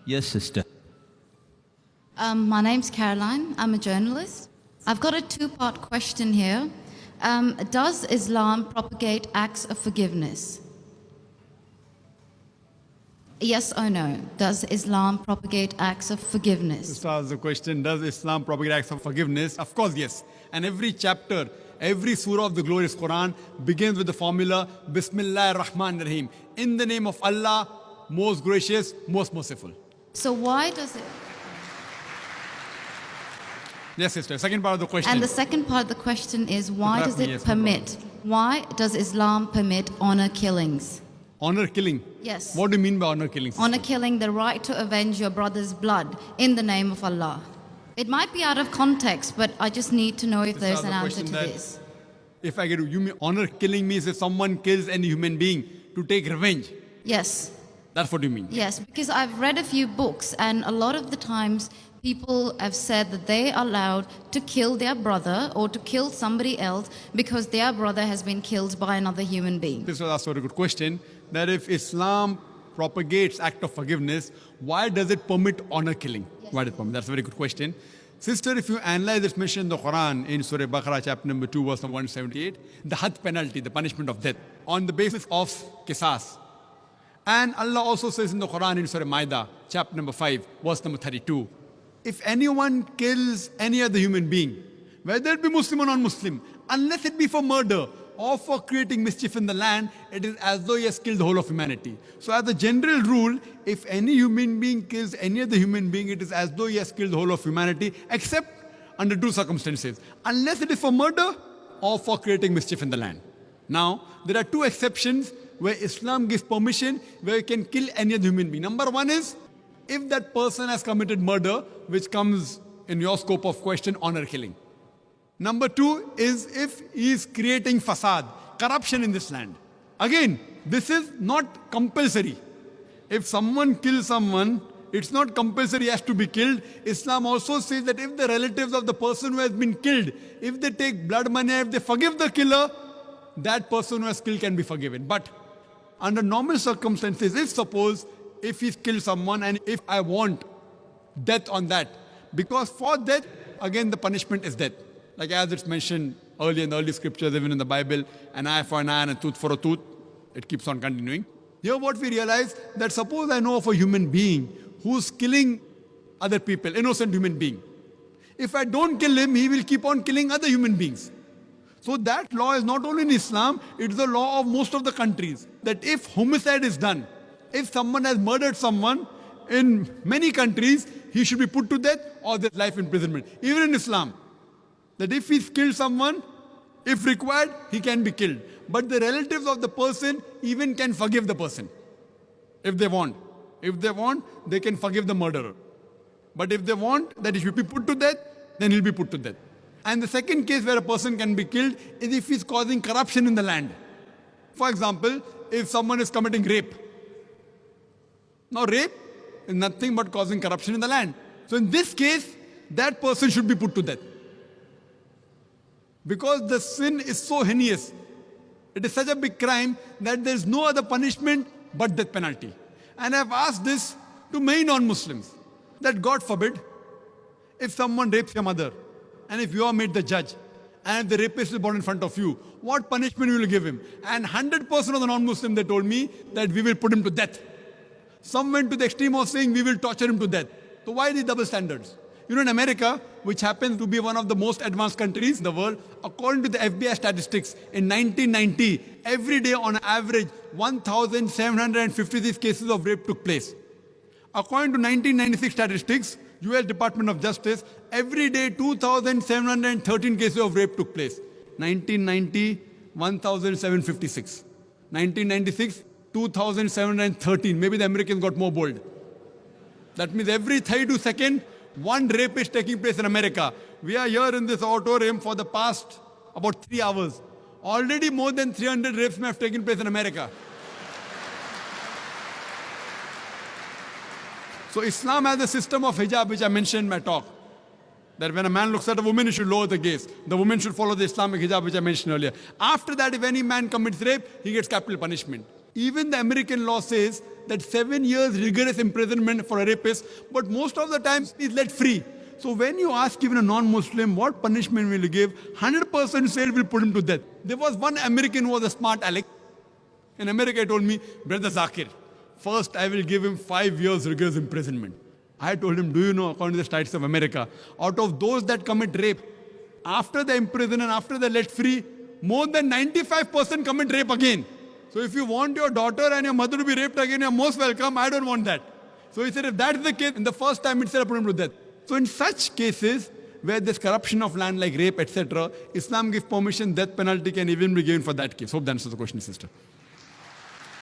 Yes, sister. My name's Caroline. I'm a journalist. I've got a two-part question here. Does Islam propagate acts of forgiveness? Yes or no? Does Islam propagate acts of forgiveness? Just ask the question, does Islam propagate acts of forgiveness? Of course, yes. And every chapter, every surah of the glorious Quran begins with the formula, Bismillah ar-Rahman ar-Rahim. In the name of Allah, most gracious, most merciful. So why does it... Yes, sister. Second part of the question. And the second part of the question is, why Interrupt does me, it yes, no permit... Why does Islam permit honor killings? Honor killing. Yes. What do you mean by honor killing, sister? Honor killing, the right to avenge your brother's blood in the name of Allah. It might be out of context, but I just need to know if This there's is an the answer question to that- this. If I get you mean honor killing means if someone kills any human being to take revenge. Yes. That's what you mean. Yes, because I've read a few books, and a lot of the times people have said that they are allowed to kill their brother or to kill somebody else because their brother has been killed by another human being. This was also a very good question. That if Islam propagates act of forgiveness, why does it permit honor killing? Why does it permit? That's a very good question. Sister, if you analyze this mention in the Quran in Surah Baqarah chapter number 2 verse number 178, the had penalty, the punishment of death on the basis of qisas. And Allah also says in the Quran in Surah Maida chapter number 5 verse number 32, if anyone kills any other human being, whether it be Muslim or non-Muslim, unless it be for murder or for creating mischief in the land, it is as though he has killed the whole of humanity. So as a general rule, if any human being kills any other human being, it is as though he has killed the whole of humanity, except under two circumstances. Unless it is for murder or for creating mischief in the land. Now, there are two exceptions where Islam gives permission where you can kill any other human being. Number one is, if that person has committed murder, which comes in your scope of question, honor killing. Number two is if he is creating fasad, corruption in this land. Again, this is not compulsory. If someone kills someone, it's not compulsory he has to be killed. Islam also says that if the relatives of the person who has been killed, if they take blood money, if they forgive the killer, that person who has killed can be forgiven. But under normal circumstances, if he's killed someone and if I want death on that, because for death, again the punishment is death. Like as it's mentioned earlier in the early scriptures, even in the Bible, an eye for an eye and a tooth for a tooth. It keeps on continuing. Here what we realize, that suppose I know of a human being who's killing other people, innocent human being. If I don't kill him, he will keep on killing other human beings. So that law is not only in Islam, it's the law of most of the countries. That if homicide is done, if someone has murdered someone, in many countries, he should be put to death or there's life imprisonment. Even in Islam. That if he's killed someone, if required, he can be killed. But the relatives of the person even can forgive the person. If they want. If they want, they can forgive the murderer. But if they want that he should be put to death, then he'll be put to death. And the second case where a person can be killed is if he's causing corruption in the land. For example, if someone is committing rape. Now rape is nothing but causing corruption in the land. So in this case, that person should be put to death. Because the sin is so heinous. It is such a big crime that there is no other punishment but death penalty. And I have asked this to many non-Muslims, that God forbid, if someone rapes your mother, and if you are made the judge, and if the rapist is brought in front of you, what punishment will you give him? And 100% of the non-Muslims, they told me that we will put him to death. Some went to the extreme of saying we will torture him to death. So why these double standards? You know, in America, which happens to be one of the most advanced countries in the world, according to the FBI statistics, in 1990, every day on average, 1,756 cases of rape took place. According to 1996 statistics, US Department of Justice, every day 2,713 cases of rape took place. 1990, 1,756. 1996, 2,713. Maybe the Americans got more bold. That means every 32 seconds, one rape is taking place in America. We are here in this auditorium for the past about 3 hours. Already more than 300 rapes may have taken place in America. So Islam has a system of hijab, which I mentioned in my talk. That when a man looks at a woman, he should lower the gaze. The woman should follow the Islamic hijab, which I mentioned earlier. After that, if any man commits rape, he gets capital punishment. Even the American law says that 7 years rigorous imprisonment for a rapist, but most of the time he's let free. So when you ask even a non-Muslim, what punishment will you give? 100% say we'll put him to death. There was one American who was a smart aleck. In America, he told me, Brother Zakir, first I will give him 5 years rigorous imprisonment. I told him, do you know, according to the Statutes of America, out of those that commit rape, after they imprison and after they're let free, more than 95% commit rape again. So if you want your daughter and your mother to be raped again, you're most welcome. I don't want that. So he said, if that's the case, in the first time itself, put him to death. So in such cases, where there's corruption of land like rape, etc., Islam gives permission, death penalty can even be given for that case. Hope that answers the question, sister.